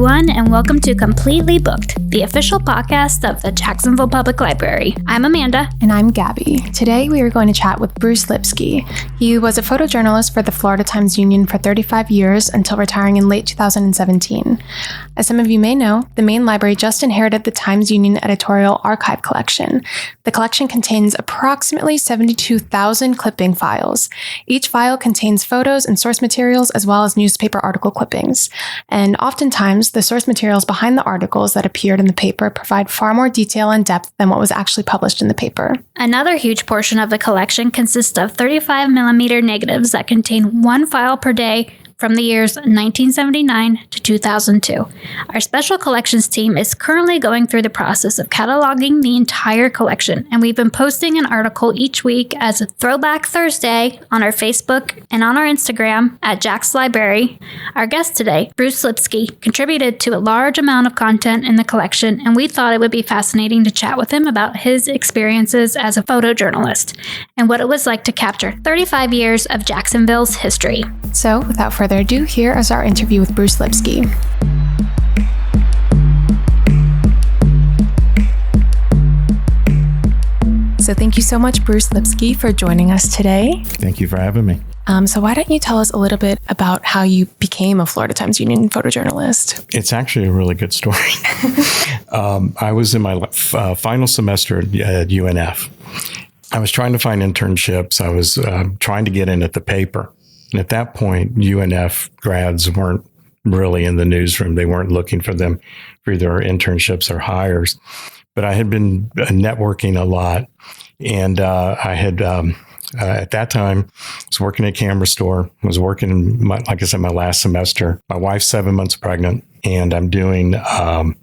everyone, and welcome to Completely Booked, the official podcast of the Jacksonville Public Library. I'm Amanda. And I'm Gabby. Today we are going to chat with Bruce Lipsky. He was a photojournalist for the Florida Times-Union for 35 years until retiring in late 2017. As some of you may know, the main library just inherited the Times-Union editorial archive collection. The collection contains approximately 72,000 clipping files. Each file contains photos and source materials as well as newspaper article clippings. And oftentimes, the source materials behind the articles that appeared in the paper provide far more detail and depth than what was actually published in the paper. Another huge portion of the collection consists of 35mm negatives that contain one file per day from the years 1979 to 2002. Our special collections team is currently going through the process of cataloging the entire collection, and we've been posting an article each week as a Throwback Thursday on our Facebook and on our Instagram at Jack's Library. Our guest today, Bruce Lipsky, contributed to a large amount of content in the collection, and we thought it would be fascinating to chat with him about his experiences as a photojournalist and what it was like to capture 35 years of Jacksonville's history. So, without further ado, here is our interview with Bruce Lipsky. So thank you so much, Bruce Lipsky, for joining us today. Thank you for having me. So why don't you tell us a little bit about how you became a Florida Times-Union photojournalist? It's actually a really good story. I was in my final semester at UNF. I was trying to find internships. I was trying to get in at the paper. And at that point, UNF grads weren't really in the newsroom. They weren't looking for them for either internships or hires. But I had been networking a lot. And I had, at that time, was working at a camera store, was working, like I said, my last semester. My wife's 7 months pregnant, and I'm doing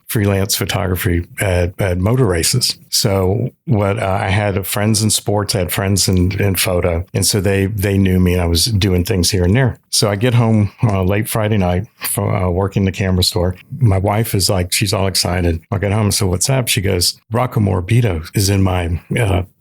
freelance photography at motor races. So I had friends in sports, I had friends in photo. And so they knew me, and I was doing things here and there. So I get home late Friday night from working the camera store. My wife is like, she's all excited. I get home, so what's up? She goes, Rocco Morabito is in my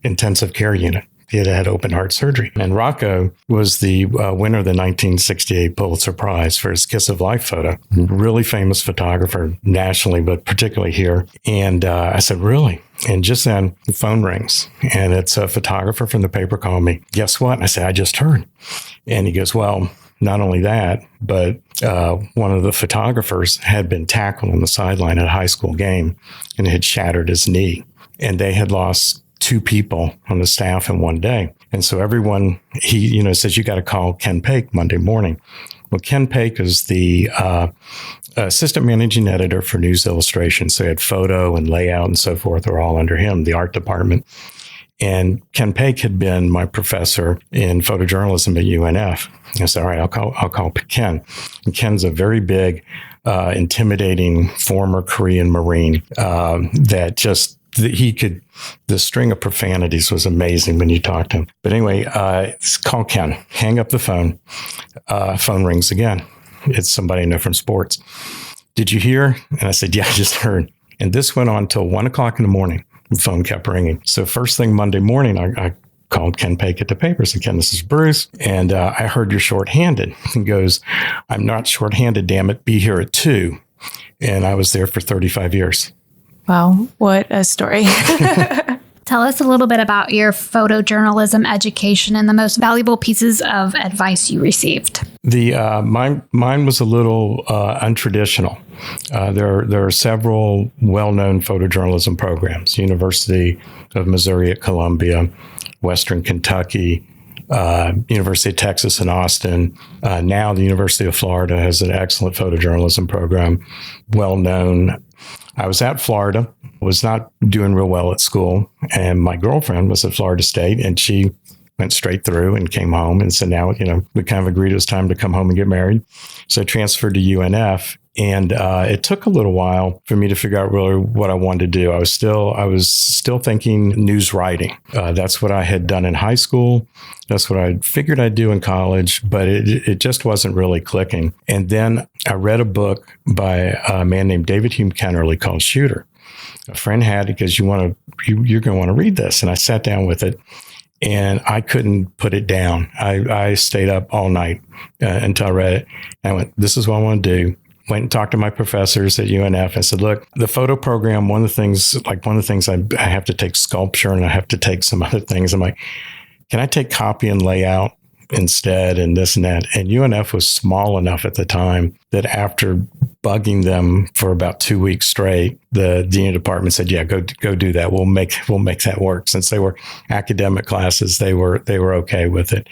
intensive care unit. He had open heart surgery. And Rocco was the winner of the 1968 Pulitzer Prize for his Kiss of Life photo. Really famous photographer nationally, but particularly here. And I said, really? And just then the phone rings, and it's a photographer from the paper calling me. Guess what? And I said, I just heard. And he goes, well, not only that, but one of the photographers had been tackled on the sideline at a high school game and had shattered his knee. And they had lost 2 people on the staff in one day. And so everyone, he says, you got to call Ken Paik Monday morning. Well, Ken Paik is the assistant managing editor for News Illustration. So he had photo and layout and so forth are all under him, the art department. And Ken Paik had been my professor in photojournalism at UNF. I said, all right, I'll call Ken. And Ken's a very big, intimidating former Korean Marine that just, the string of profanities was amazing when you talked to him. But anyway, call Ken, hang up the phone. Phone rings again. It's somebody I know from sports. Did you hear? And I said, yeah, I just heard. And this went on till 1 o'clock in the morning. The phone kept ringing. So first thing Monday morning, I called Ken Paik at the paper. I said, Ken, this is Bruce. And I heard you're shorthanded. He goes, I'm not shorthanded, damn it. Be here at 2. And I was there for 35 years. Wow, what a story. Tell us a little bit about your photojournalism education and the most valuable pieces of advice you received. Mine was a little untraditional. There are several well-known photojournalism programs: University of Missouri at Columbia, Western Kentucky, University of Texas in Austin. Now the University of Florida has an excellent photojournalism program, well-known. I was at Florida, was not doing real well at school, and my girlfriend was at Florida State, and she went straight through and came home and said, now, we kind of agreed it was time to come home and get married. So I transferred to UNF, and it took a little while for me to figure out really what I wanted to do. I was still thinking news writing. That's what I had done in high school. That's what I figured I'd do in college, but it just wasn't really clicking. And then I read a book by a man named David Hume Kennerly called Shooter. A friend had it because you're going to want to read this. And I sat down with it, and I couldn't put it down. I stayed up all night until I read it. And I went, this is what I want to do. went and talked to my professors at UNF. I said, look, the photo program, one of the things I have to take sculpture and I have to take some other things. I'm like, can I take copy and layout instead and this and that? And UNF was small enough at the time that after bugging them for about 2 weeks straight, the dean of department said, yeah, go do that. We'll make that work. Since they were academic classes, they were okay with it.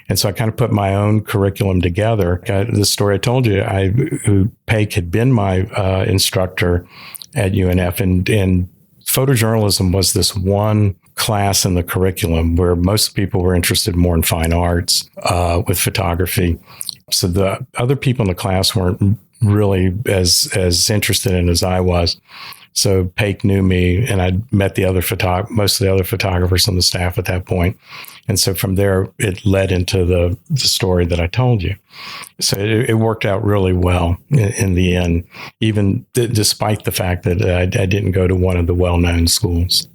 And so I kind of put my own curriculum together. The story I told you, Paik had been my instructor at UNF, and photojournalism was this one class in the curriculum where most people were interested more in fine arts with photography. So the other people in the class weren't really as interested in as I was. So Paik knew me, and I'd met most of the other photographers on the staff at that point. And so from there, it led into the story that I told you. So it worked out really well in the end, even despite the fact that I didn't go to one of the well-known schools.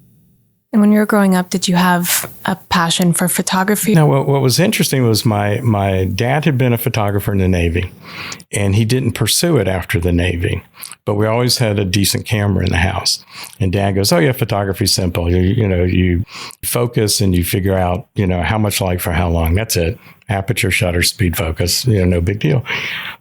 And when you were growing up, did you have a passion for photography? No, what was interesting was my dad had been a photographer in the Navy, and he didn't pursue it after the Navy. But we always had a decent camera in the house. And Dad goes, oh, yeah, photography's simple. You focus and you figure out, how much light for how long. That's it. Aperture, shutter, speed, focus, no big deal.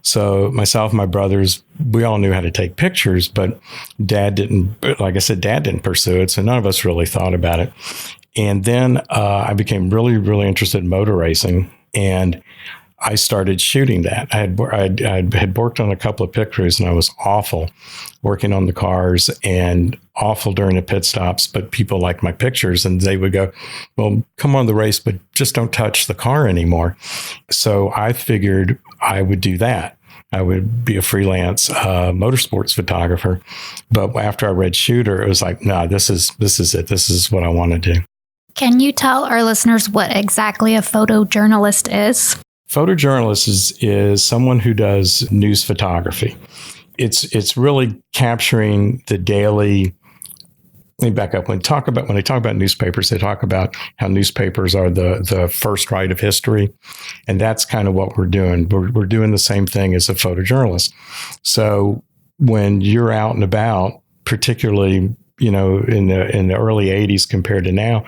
So myself and my brothers, we all knew how to take pictures, but Dad didn't pursue it. So none of us really thought about it. And then I became really, really interested in motor racing, and I started shooting that. I had worked on a couple of pit crews, and I was awful working on the cars and awful during the pit stops, but people liked my pictures, and they would go, well, come on the race, but just don't touch the car anymore. So I figured I would do that. I would be a freelance motorsports photographer. But after I read Shooter, it was like, no, this is it. This is what I want to do. Can you tell our listeners what exactly a photojournalist is? Photojournalist is someone who does news photography. It's really capturing the daily. Let me back up. When they talk about newspapers, they talk about how newspapers are the first right of history, and that's kind of what we're doing. We're doing the same thing as a photojournalist. So when you're out and about, particularly in the early '80s compared to now,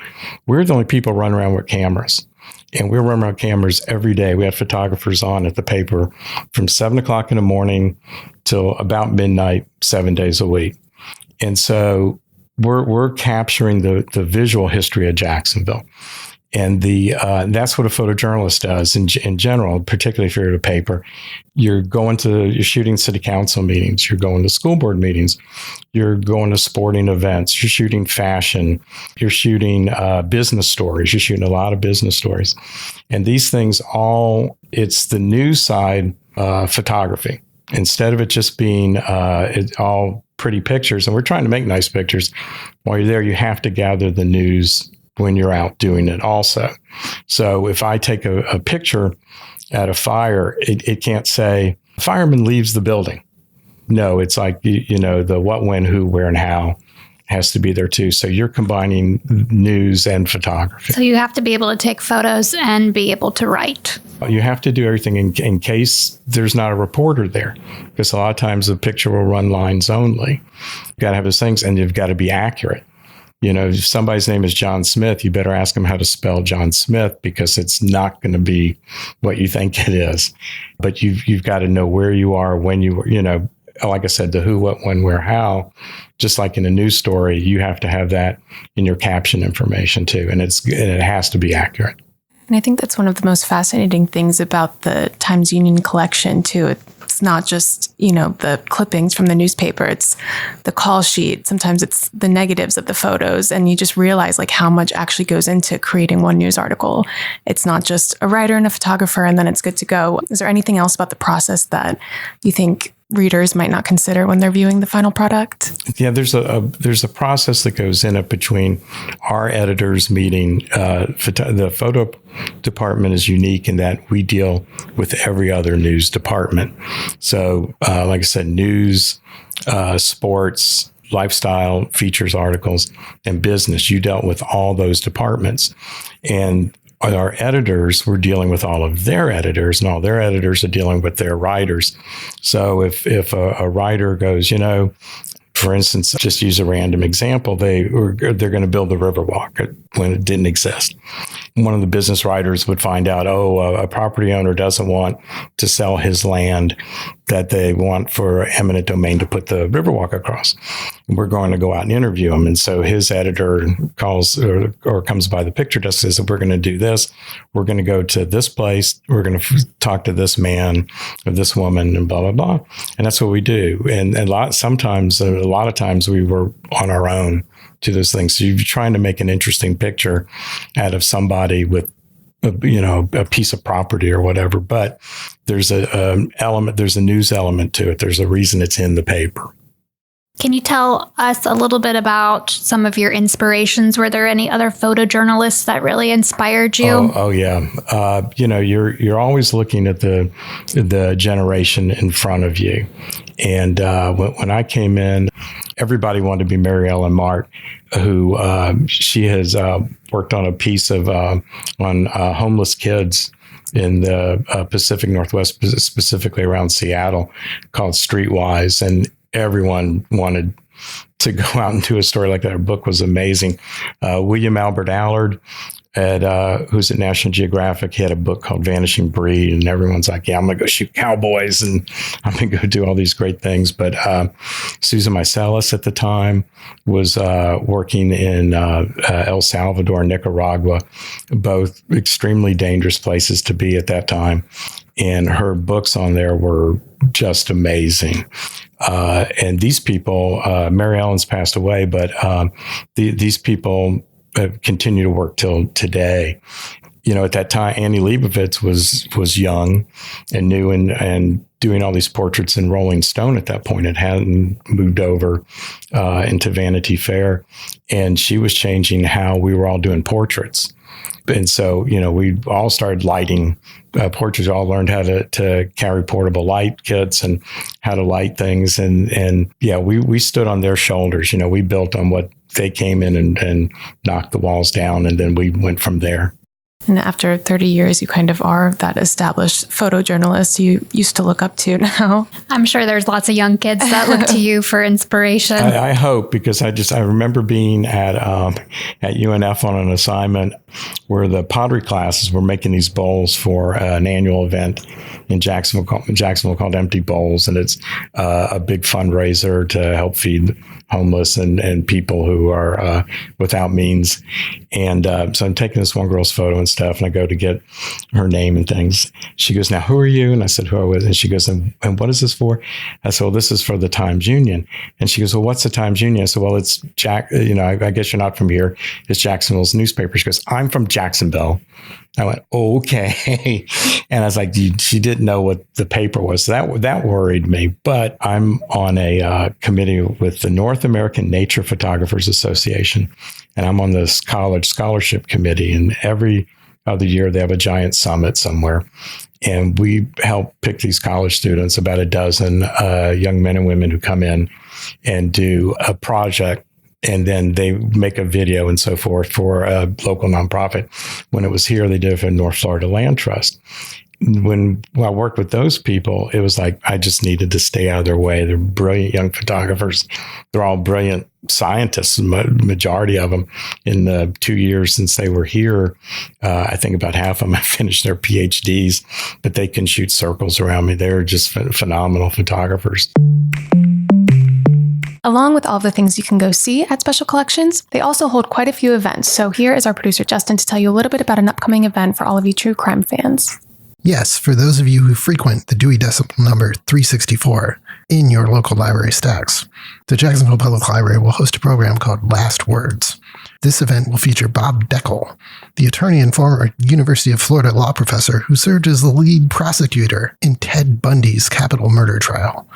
we're the only people running around with cameras. And we were running around cameras every day. We had photographers on at the paper from 7 o'clock in the morning till about midnight, 7 days a week. And so we're capturing the visual history of Jacksonville. And that's what a photojournalist does in general, particularly if you're at a paper. You're shooting city council meetings, you're going to school board meetings, you're going to sporting events, you're shooting fashion, you're shooting business stories, you're shooting a lot of business stories. And these things it's the news side photography. Instead of it just being all pretty pictures, and we're trying to make nice pictures, while you're there, you have to gather the news when you're out doing it also. So if I take a picture at a fire, it can't say fireman leaves the building. No, it's like, the what, when, who, where, and how has to be there too. So you're combining news and photography. So you have to be able to take photos and be able to write. You have to do everything in case there's not a reporter there, because a lot of times the picture will run lines only. You've got to have those things, and you've got to be accurate. If somebody's name is John Smith, you better ask them how to spell John Smith, because it's not going to be what you think it is. But you've got to know where you are, when you were, like I said, the who, what, when, where, how. Just like in a news story, you have to have that in your caption information too. And it has to be accurate. And I think that's one of the most fascinating things about the Times-Union collection too. It's not just, the clippings from the newspaper. It's the call sheet. Sometimes it's the negatives of the photos. And you just realize how much actually goes into creating one news article. It's not just a writer and a photographer and then it's good to go. Is there anything else about the process that you think readers might not consider when they're viewing the final product? Yeah, there's a process that goes in it between our editors meeting. The photo department is unique in that we deal with every other news department. So, like I said, news, sports, lifestyle, features, articles, and business. You dealt with all those departments. And our editors were dealing with all of their editors, and all their editors are dealing with their writers. So if a writer goes, for instance, just use a random example, they're going to build the Riverwalk when it didn't exist. One of the business writers would find out, a property owner doesn't want to sell his land that they want for eminent domain to put the Riverwalk across. We're going to go out and interview him. And so his editor calls or comes by the picture desk and says, we're going to do this. We're going to go to this place. We're going to talk to this man or this woman and blah, blah, blah. And that's what we do. And a lot of times we were on our own to those things. So you're trying to make an interesting picture out of somebody with a piece of property or whatever, but there's there's a news element to it. There's a reason it's in the paper. Can you tell us a little bit about some of your inspirations? Were there any other photojournalists that really inspired you? Oh yeah. You're always looking at the generation in front of you. And when I came in, everybody wanted to be Mary Ellen Mart, who she has worked on a piece of on homeless kids in the Pacific Northwest, specifically around Seattle, called Streetwise. And everyone wanted to go out and do a story like that. Her book was amazing. William Albert Allard, who's at National Geographic, he had a book called Vanishing Breed, and everyone's like, I'm going to go shoot cowboys and I'm going to go do all these great things. But Susan Meiselas at the time was working in El Salvador, Nicaragua, both extremely dangerous places to be at that time. And her books on there were just amazing. And these people, Mary Ellen's passed away, but these people continue to work till today. At that time, Annie Leibovitz was young and new and doing all these portraits in Rolling Stone at that point. It hadn't moved over into Vanity Fair. And she was changing how we were all doing portraits. And so, we all started lighting portraits. We all learned how to carry portable light kits and how to light things. And we stood on their shoulders. We built on what they came in and knocked the walls down. And then we went from there. And after 30 years, you kind of are that established photojournalist you used to look up to now. I'm sure there's lots of young kids that look to you for inspiration. I hope, because I remember being at UNF on an assignment where the pottery classes were making these bowls for an annual event in Jacksonville called Empty Bowls. And it's a big fundraiser to help feed homeless and people who are without means. And so I'm taking this one girl's photo and stuff, and I go to get her name and things. She goes, now, who are you? And I said, who I was. And she goes, and what is this for? I said, well, this is for the Times Union. And she goes, well, what's the Times Union? I said, well, it's I guess you're not from here. It's Jacksonville's newspaper. She goes, I'm from Jacksonville. I went, okay. And I was like, she didn't know what the paper was. So that worried me. But I'm on a committee with the North American Nature Photographers Association, and I'm on the college scholarship committee. And every other year they have a giant summit somewhere. And we help pick these college students, about a dozen young men and women who come in and do a project. And then they make a video and so forth for a local nonprofit. When it was here, they did it for North Florida Land Trust. When I worked with those people, it was like I just needed to stay out of their way. They're brilliant young photographers. They're all brilliant scientists, majority of them. In the 2 years since they were here, I think about half of them have finished their PhDs, but they can shoot circles around me. They're just phenomenal photographers. Along with all of the things you can go see at Special Collections, they also hold quite a few events. So here is our producer, Justin, to tell you a little bit about an upcoming event for all of you true crime fans. Yes, for those of you who frequent the Dewey Decimal Number 364 in your local library stacks, the Jacksonville Public Library will host a program called Last Words. This event will feature Bob Deckel, the attorney and former University of Florida law professor who served as the lead prosecutor in Ted Bundy's capital murder trial.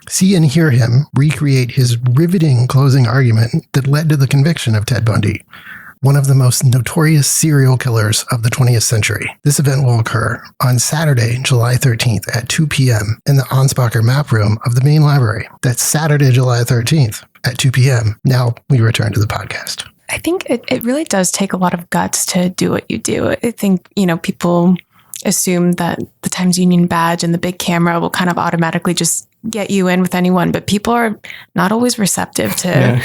See and hear him recreate his riveting closing argument that led to the conviction of Ted Bundy, one of the most notorious serial killers of the 20th century. This event will occur on Saturday, July 13th at 2 p.m. in the Ansbacher Map Room of the main library. That's Saturday, July 13th at 2 p.m. Now we return to the podcast. I think it really does take a lot of guts to do what you do. I think, people assume that the Times Union badge and the big camera will kind of automatically just get you in with anyone, but people are not always receptive to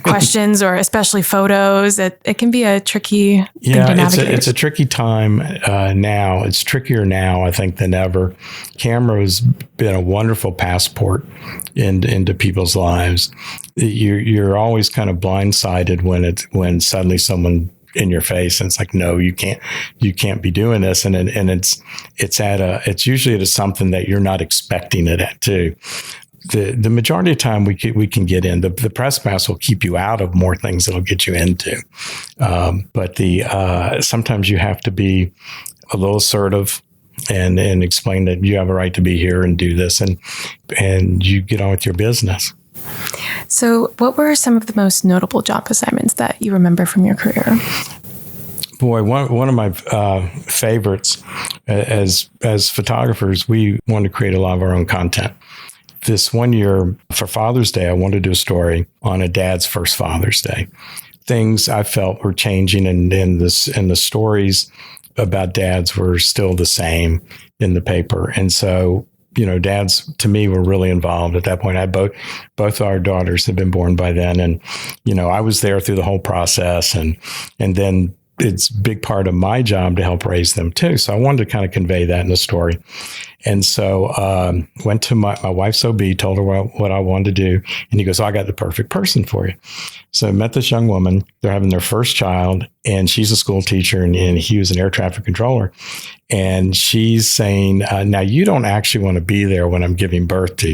questions or especially photos. It can be a tricky thing to navigate. It's a tricky time now. It's trickier now, I think, than ever. Camera has been a wonderful passport into people's lives. You're always kind of blindsided when suddenly someone in your face and it's like, no, you can't be doing this, and it's usually at something that you're not expecting it at too. The majority of the time we can get in. The press pass will keep you out of more things that'll get you into, but sometimes you have to be a little assertive and explain that you have a right to be here and do this, and you get on with your business. So what were some of the most notable job assignments that you remember from your career? Boy, one of my favorites as photographers, we wanted to create a lot of our own content. This one year for Father's Day, I wanted to do a story on a dad's first Father's Day. Things I felt were changing, and the stories about dads were still the same in the paper. And so, dads to me were really involved at that point. I had both our daughters had been born by then. And, I was there through the whole process. And then it's a big part of my job to help raise them too. So I wanted to kind of convey that in the story. And so went to my wife's OB, told her what I wanted to do. And he goes, I got the perfect person for you. So I met this young woman. They're having their first child, and she's a school teacher, and he was an air traffic controller. And she's saying, now you don't actually want to be there when I'm giving birth to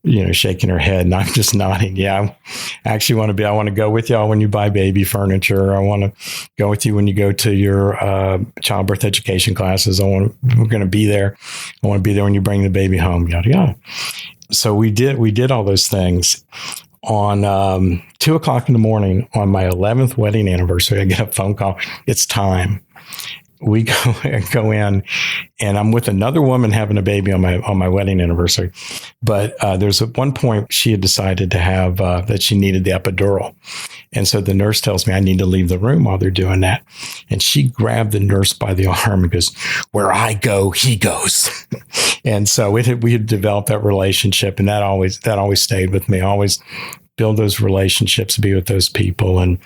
you, shaking her head. And I'm just nodding. Yeah, I actually want to be. I want to go with y'all when you buy baby furniture. I want to go with you when you go to your childbirth education classes. We're going to be there. I want to be there when you bring the baby home, yada, yada. So we did all those things. On 2:00 in the morning on my 11th wedding anniversary, I get a phone call. It's time. We go in, and I'm with another woman having a baby on my wedding anniversary. But there's at one point she had decided to have that she needed the epidural. And so the nurse tells me I need to leave the room while they're doing that. And she grabbed the nurse by the arm and goes, where I go, he goes. And so we had developed that relationship, and that always stayed with me. I always build those relationships, be with those people, and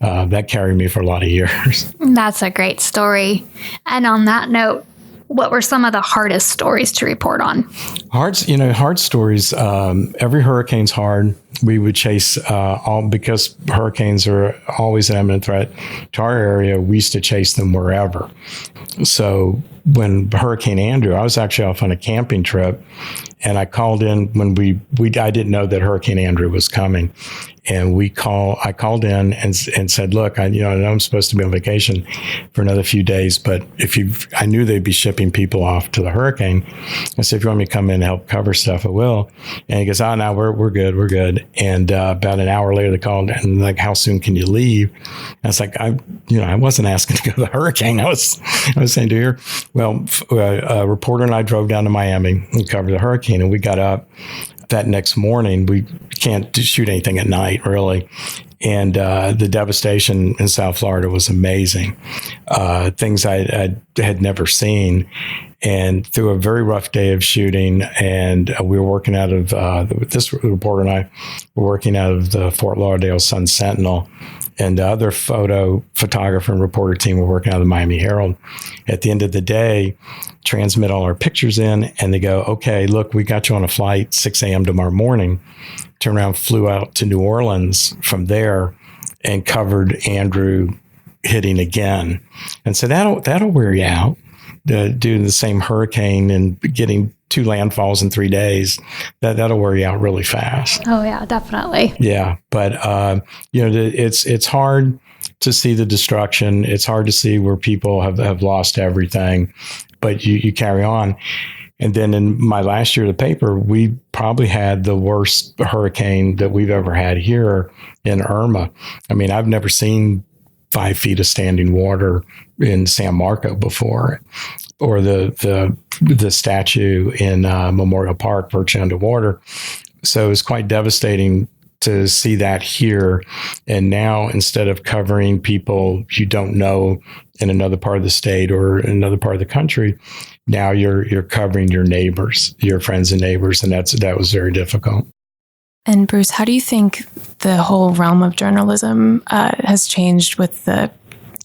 that carried me for a lot of years. That's a great story. And on that note, what were some of the hardest stories to report on? Hard stories. Every hurricane's hard. We would chase because hurricanes are always an imminent threat to our area. We used to chase them wherever. So when Hurricane Andrew, I was actually off on a camping trip, and I called in when I didn't know that Hurricane Andrew was coming. And I called in and said, look, I know I'm supposed to be on vacation for another few days, but I knew they'd be shipping people off to the hurricane. I said, if you want me to come in and help cover stuff, I will. And he goes, no, we're good. And about an hour later, they called and like, how soon can you leave? And I was like, I wasn't asking to go to the hurricane. I was saying to her, well, a reporter and I drove down to Miami and covered the hurricane, and we got up that next morning. We can't shoot anything at night, really. And the devastation in South Florida was amazing. Things I had never seen. And through a very rough day of shooting, and we were working out of, this reporter and I were working out of the Fort Lauderdale Sun Sentinel, and the other photographer and reporter team were working out of the Miami Herald. At the end of the day, transmit all our pictures in, and they go, okay, look, we got you on a flight 6 a.m. tomorrow morning. Turned around, flew out to New Orleans from there, and covered Andrew hitting again. And so that'll wear you out. Doing the same hurricane and getting 2 landfalls in 3 days, that'll wear you out really fast. Oh yeah, definitely. Yeah, but it's hard to see the destruction. It's hard to see where people have lost everything, but you carry on. And then in my last year of the paper, we probably had the worst hurricane that we've ever had here in Irma. I mean, I've never seen 5 feet of standing water in San Marco before, or the statue in Memorial Park virtually underwater. So it was quite devastating to see that here. And now, instead of covering people you don't know in another part of the state or another part of the country, now you're covering your neighbors, your friends and neighbors, and that was very difficult. And Bruce, how do you think the whole realm of journalism has changed with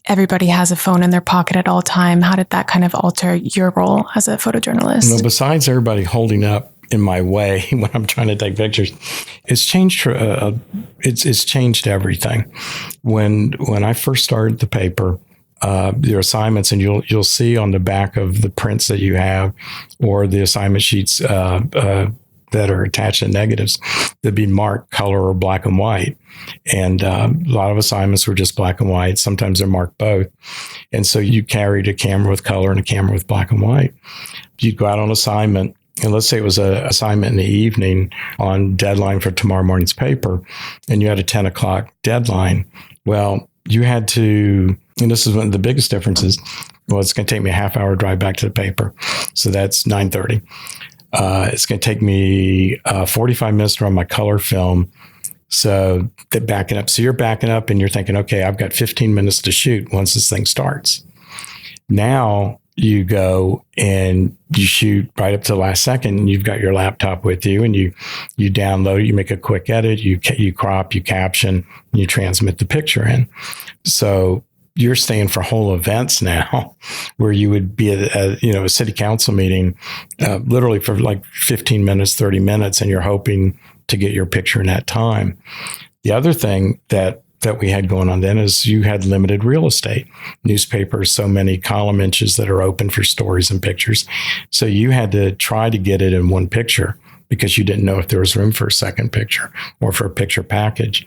everybody has a phone in their pocket at all time? How did that kind of alter your role as a photojournalist? Well, besides everybody holding up in my way when I'm trying to take pictures, it's changed. It's changed everything. When I first started the paper, your assignments, and you'll see on the back of the prints that you have, or the assignment sheets that are attached to negatives, that'd be marked color or black and white. And a lot of assignments were just black and white. Sometimes they're marked both. And so you carried a camera with color and a camera with black and white. You'd go out on assignment, and let's say it was an assignment in the evening on deadline for tomorrow morning's paper, and you had a 10 o'clock deadline. Well, you had to, and this is one of the biggest differences, well, it's going to take me a half hour drive back to the paper. So that's 9:30. It's going to take me 45 minutes to run my color film. So they're backing up. So you're backing up and you're thinking, okay, I've got 15 minutes to shoot once this thing starts. Now you go and you shoot right up to the last second, and you've got your laptop with you, and you download it, you make a quick edit, you crop, you caption, and you transmit the picture in. So you're staying for whole events now, where you would be at a city council meeting, literally for like 15 minutes, 30 minutes, and you're hoping to get your picture in that time. The other thing that we had going on then is you had limited real estate. Newspapers, so many column inches that are open for stories and pictures. So you had to try to get it in one picture because you didn't know if there was room for a second picture or for a picture package.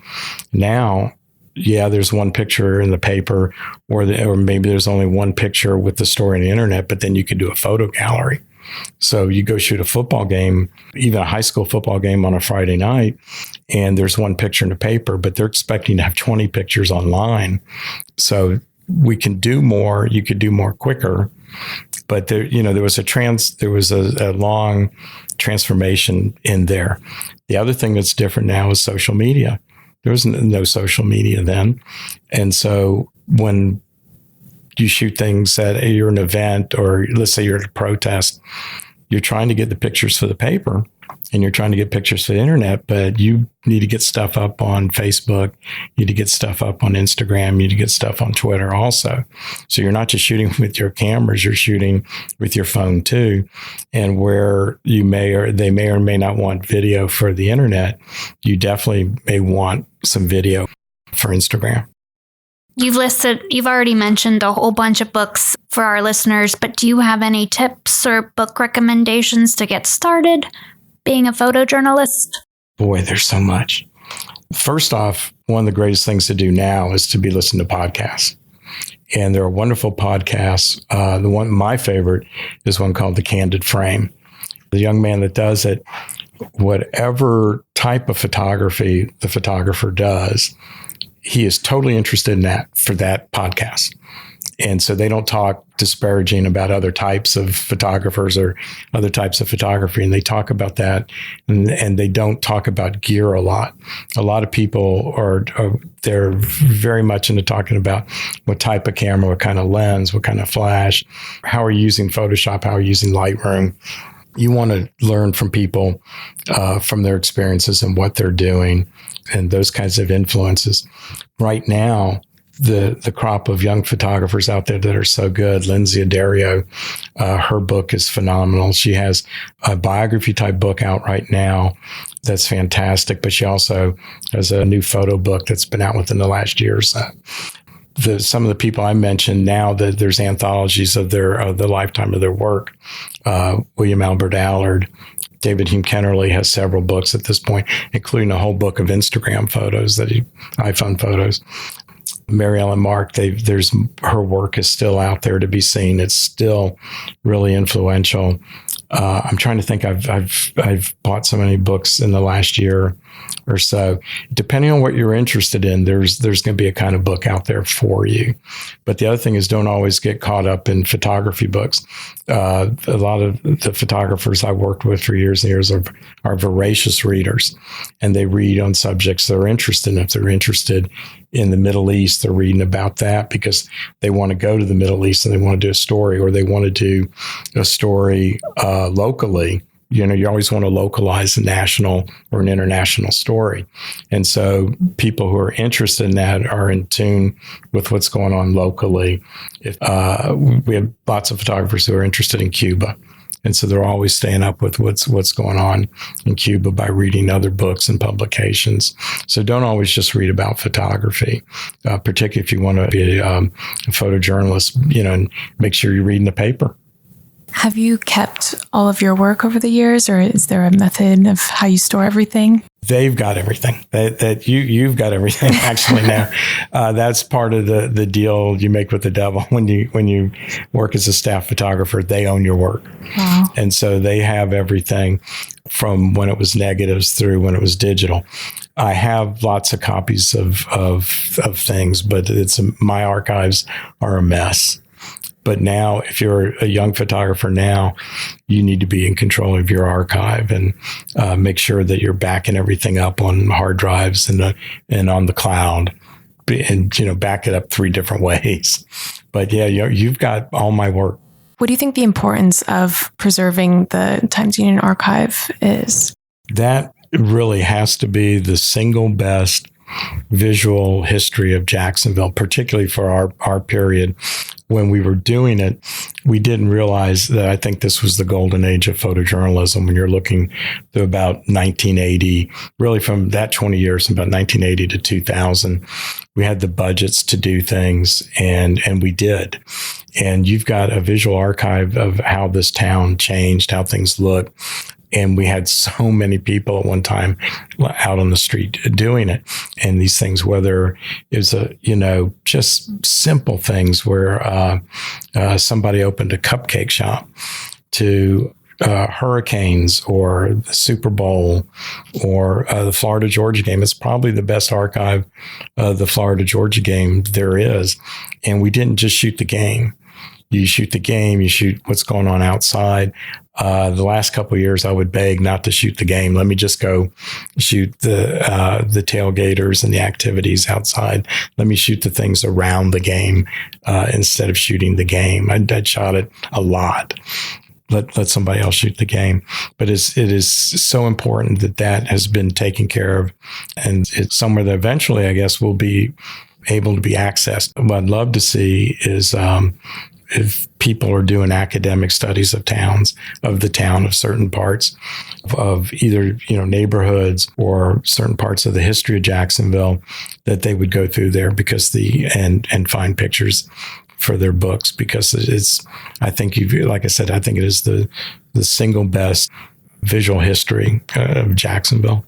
Now, yeah, there's one picture in the paper, or maybe there's only one picture with the story on the internet, but then you can do a photo gallery. So you go shoot a football game, even a high school football game on a Friday night, and there's one picture in the paper, but they're expecting to have 20 pictures online. So we can do more. You could do more quicker, but there was a long transformation in there. The other thing that's different now is social media. There was no social media then. And so when you shoot things at you're an event, or let's say you're at a protest, you're trying to get the pictures for the paper and you're trying to get pictures for the internet, but you need to get stuff up on Facebook, you need to get stuff up on Instagram, you need to get stuff on Twitter also. So you're not just shooting with your cameras, you're shooting with your phone too. And where they may or may not want video for the internet, you definitely may want some video for Instagram. You've already mentioned a whole bunch of books for our listeners, but do you have any tips or book recommendations to get started being a photojournalist? Boy, there's so much. First off, one of the greatest things to do now is to be listening to podcasts. And there are wonderful podcasts. My favorite is one called The Candid Frame. The young man that does it, whatever type of photography the photographer does, he is totally interested in that for that podcast. And so they don't talk disparaging about other types of photographers or other types of photography. And they talk about that, and they don't talk about gear a lot. A lot of people they're very much into talking about what type of camera, what kind of lens, what kind of flash, how are you using Photoshop, how are you using Lightroom. You want to learn from people, from their experiences and what they're doing and those kinds of influences. Right now, the crop of young photographers out there that are so good, Lindsay Addario, her book is phenomenal. She has a biography type book out right now that's fantastic, but she also has a new photo book that's been out within the last year or so. Some of the people I mentioned now, that there's anthologies of the lifetime of their work. William Albert Allard, David Hume Kennerly has several books at this point, including a whole book of Instagram photos, iPhone photos. Mary Ellen Mark, her work is still out there to be seen. It's still really influential. I'm trying to think. I've bought so many books in the last year. or so. Depending on what you're interested in, there's going to be a kind of book out there for you. But the other thing is, don't always get caught up in photography books. A lot of the photographers I worked with for years and years are voracious readers, and they read on subjects they're interested in. If they're interested in the Middle East, they're reading about that because they want to go to the Middle East and they want to do a story, or they want to do a story locally. You always want to localize a national or an international story. And so people who are interested in that are in tune with what's going on locally. We have lots of photographers who are interested in Cuba. And so they're always staying up with what's going on in Cuba by reading other books and publications. So don't always just read about photography, particularly if you want to be a photojournalist, and make sure you're reading the paper. Have you kept all of your work over the years, or is there a method of how you store everything? They've got everything. That you've got everything actually now. That's part of the deal you make with the devil when you work as a staff photographer. They own your work. Wow. And so they have everything from when it was negatives through when it was digital. I have lots of copies of things, but my archives are a mess. But now, if you're a young photographer now, you need to be in control of your archive and make sure that you're backing everything up on hard drives and on the cloud, and back it up 3 different ways. But yeah, you've got all my work. What do you think the importance of preserving the Times-Union archive is? That really has to be the single best visual history of Jacksonville, particularly for our period. When we were doing it, we didn't realize that I think this was the golden age of photojournalism. When you're looking to about 1980, really from that 20 years, from about 1980 to 2000, we had the budgets to do things, and we did. And you've got a visual archive of how this town changed, how things look. And we had so many people at one time out on the street doing it. And these things, whether it was just simple things where somebody opened a cupcake shop, to hurricanes or the Super Bowl or the Florida-Georgia game. It's probably the best archive of the Florida-Georgia game there is. And we didn't just shoot the game. You shoot the game, you shoot what's going on outside. The last couple of years, I would beg not to shoot the game. Let me just go shoot the tailgaters and the activities outside. Let me shoot the things around the game instead of shooting the game. I'd shot it a lot. Let somebody else shoot the game. But it is so important that has been taken care of, and it's somewhere that eventually, I guess, will be able to be accessed. What I'd love to see is if people are doing academic studies of towns, of the town, of certain parts of either, neighborhoods or certain parts of the history of Jacksonville, that they would go through there and find pictures for their books, because I think it is the single best visual history of Jacksonville.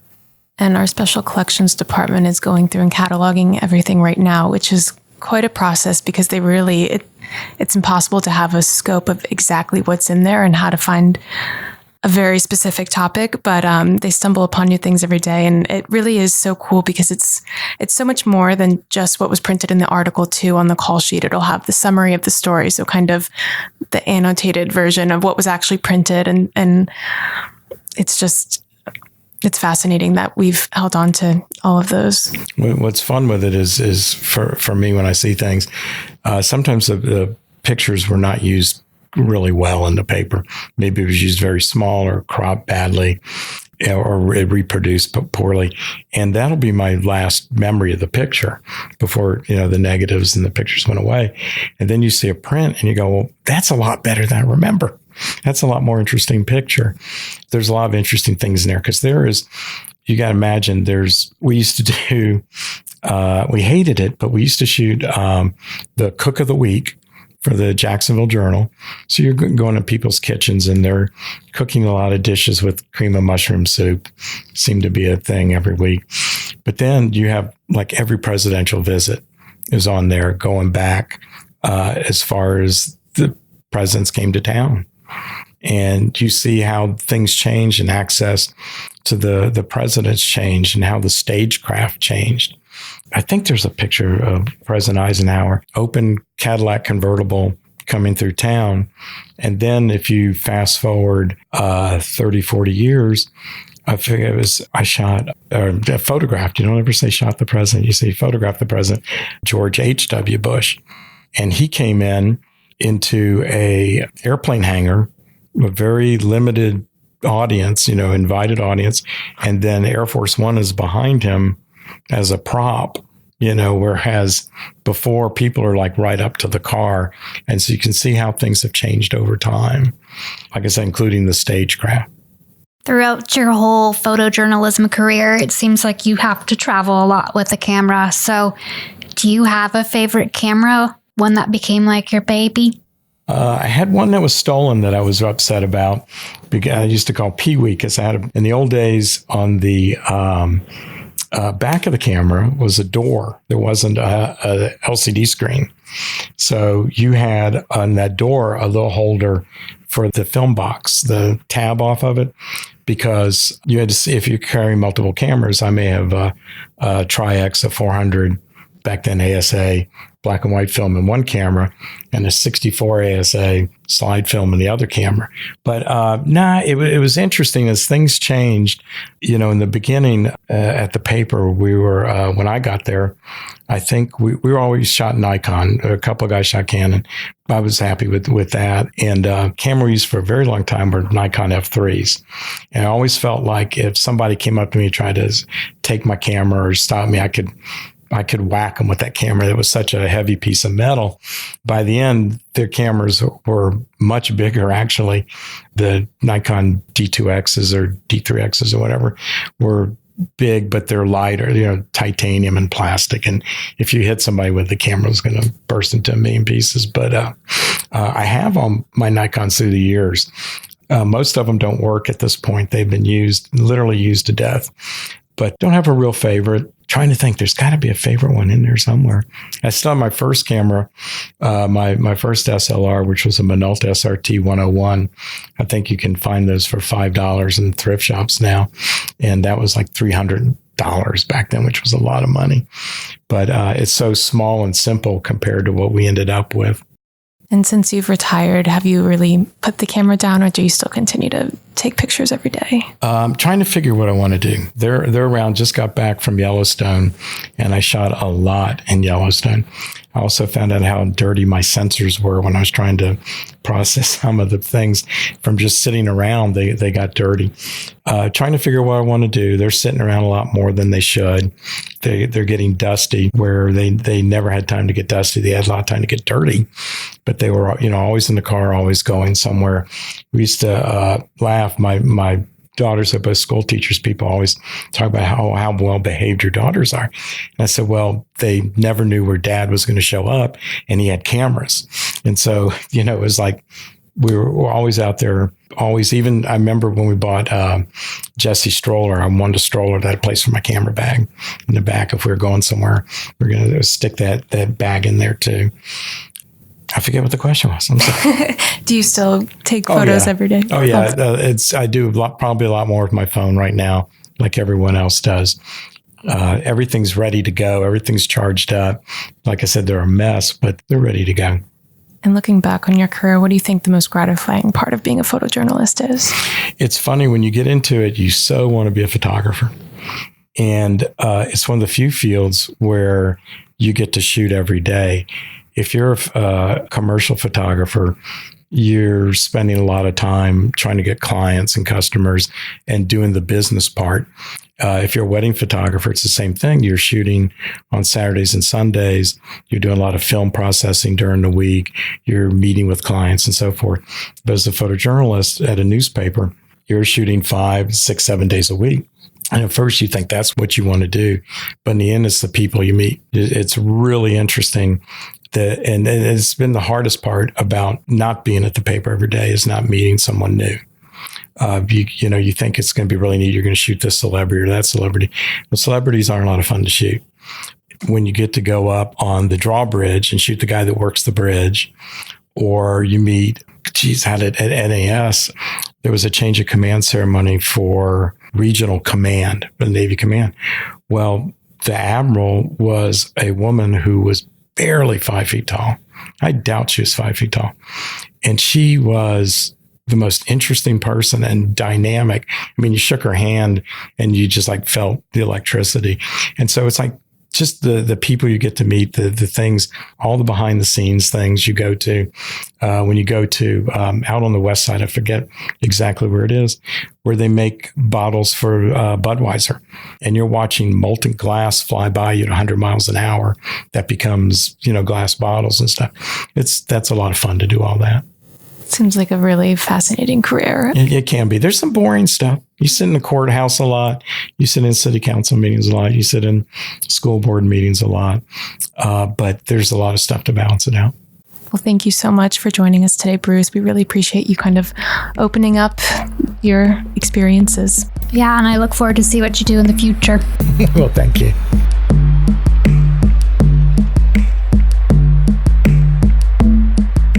And our special collections department is going through and cataloging everything right now, which is quite a process, because it's impossible to have a scope of exactly what's in there and how to find a very specific topic, but they stumble upon new things every day. And it really is so cool, because it's so much more than just what was printed in the article too. On the call sheet, it'll have the summary of the story. So kind of the annotated version of what was actually printed. And it's fascinating that we've held on to all of those. What's fun with it is for me, when I see things, sometimes the pictures were not used really well in the paper. Maybe it was used very small or cropped badly, or it reproduced poorly. And that'll be my last memory of the picture before, the negatives and the pictures went away. And then you see a print and you go, well, that's a lot better than I remember. That's a lot more interesting picture. There's a lot of interesting things in there, because you got to imagine, we used to do, we hated it, but we used to shoot the cook of the week for the Jacksonville Journal. So you're going to people's kitchens and they're cooking a lot of dishes with cream of mushroom soup. Seemed to be a thing every week. But then you have every presidential visit is on there, going back as far as the presidents came to town. and you see how things change and access to the president's changed and how the stagecraft changed. I think there's a picture of President Eisenhower, open Cadillac convertible coming through town. And then if you fast forward 30, 40 years, I figure I photographed. You don't ever say shot the president. You say photographed the president, George H.W. Bush. And he came into a airplane hangar, a very limited audience, invited audience. And then Air Force One is behind him as a prop, whereas before people are like right up to the car. And so you can see how things have changed over time. Like I said, including the stagecraft. Throughout your whole photojournalism career, it seems like you have to travel a lot with a camera. So do you have a favorite camera, one that became like your baby? I had one that was stolen that I was upset about. I used to call Pee-wee because I had in the old days on the back of the camera was a door. There wasn't a LCD screen. So you had on that door a little holder for the film box, the tab off of it, because you had to see if you're carrying multiple cameras. I may have a Tri-X, a 400, back then ASA, black and white film in one camera, and a 64 ASA slide film in the other camera. But it was interesting as things changed. In the beginning at the paper, we were, when I got there, I think we were always shot Nikon. A couple of guys shot Canon. I was happy with that. And camera we used for a very long time were Nikon F3s. And I always felt like if somebody came up to me and tried to take my camera or stop me, I could whack them with that camera. It was such a heavy piece of metal. By the end, their cameras were much bigger, actually. The Nikon D2Xs or D3Xs or whatever were big, but they're lighter, titanium and plastic. And if you hit somebody with the camera, it's going to burst into a million pieces. But I have on my Nikons through the years. Most of them don't work at this point. They've been literally used to death. But don't have a real favorite. Trying to think, there's got to be a favorite one in there somewhere. I still have my first camera, my first SLR, which was a Minolta SRT 101. I think you can find those for $5 in thrift shops now. And that was like $300 back then, which was a lot of money. But it's so small and simple compared to what we ended up with. And since you've retired, have you really put the camera down, or do you still continue to take pictures every day? I'm trying to figure what I want to do. They're around, just got back from Yellowstone, and I shot a lot in Yellowstone. I also found out how dirty my sensors were when I was trying to process some of the things from just sitting around. They got dirty. Trying to figure what I want to do. They're sitting around a lot more than they should. They're getting dusty where they never had time to get dusty. They had a lot of time to get dirty, but they were, always in the car, always going somewhere. We used to laugh. My daughters are both school teachers. People always talk about how well behaved your daughters are. And I said, well, they never knew where dad was going to show up, and he had cameras. And so, it was like, we were always out there, always. Even I remember when we bought Jesse stroller, I wanted a stroller that had a place for my camera bag in the back. If we were going somewhere, we we're going to stick that bag in there too. I forget what the question was. I'm sorry. Do you still take photos every day? Oh yeah, I do probably a lot more with my phone right now, like everyone else does. Everything's ready to go. Everything's charged up. Like I said, they're a mess, but they're ready to go. And looking back on your career, what do you think the most gratifying part of being a photojournalist is? It's funny when you get into it, you so want to be a photographer. And it's one of the few fields where you get to shoot every day. If you're a commercial photographer, you're spending a lot of time trying to get clients and customers and doing the business part. If you're a wedding photographer, it's the same thing. You're shooting on Saturdays and Sundays. You're doing a lot of film processing during the week. You're meeting with clients and so forth. But as a photojournalist at a newspaper, you're shooting 5, 6, 7 days a week. And at first you think that's what you want to do. But in the end, it's the people you meet. It's really interesting. And it's been the hardest part about not being at the paper every day is not meeting someone new. You think it's going to be really neat. You're going to shoot this celebrity or that celebrity. But celebrities aren't a lot of fun to shoot. When you get to go up on the drawbridge and shoot the guy that works the bridge, or you meet had it at NAS. There was a change of command ceremony for regional command, the Navy command. Well, the admiral was a woman who was barely 5 feet tall. I doubt she was 5 feet tall. And she was the most interesting person and dynamic. I mean, you shook her hand and you just like felt the electricity. And so it's like just the people you get to meet, the things, all the behind the scenes things you go to. When you go to out on the west side, I forget exactly where it is, where they make bottles for Budweiser, and you're watching molten glass fly by you at 100 miles an hour. That becomes, glass bottles and stuff. That's a lot of fun to do all that. Seems like a really fascinating career. It can be. There's some boring stuff. You sit in the courthouse a lot. You sit in city council meetings a lot. You sit in school board meetings a lot. But there's a lot of stuff to balance it out. Well, thank you so much for joining us today, Bruce. We really appreciate you kind of opening up your experiences. Yeah, and I look forward to see what you do in the future. Well, thank you.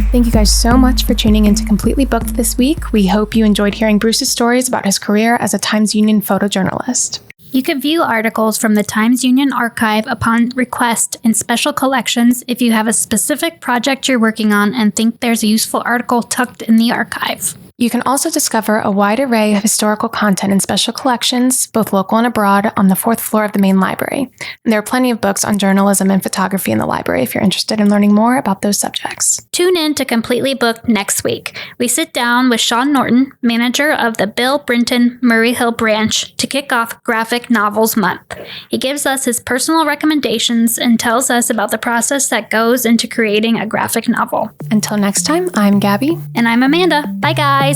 Thank you guys so much for tuning in to Completely Booked this week. We hope you enjoyed hearing Bruce's stories about his career as a Times-Union photojournalist. You can view articles from the Times-Union archive upon request in special collections if you have a specific project you're working on and think there's a useful article tucked in the archive. You can also discover a wide array of historical content in special collections, both local and abroad, on the 4th floor of the main library. And there are plenty of books on journalism and photography in the library if you're interested in learning more about those subjects. Tune in to Completely Booked next week. We sit down with Sean Norton, manager of the Bill Brinton Murray Hill branch, to kick off Graphic Novels Month. He gives us his personal recommendations and tells us about the process that goes into creating a graphic novel. Until next time, I'm Gabby. And I'm Amanda. Bye, guys.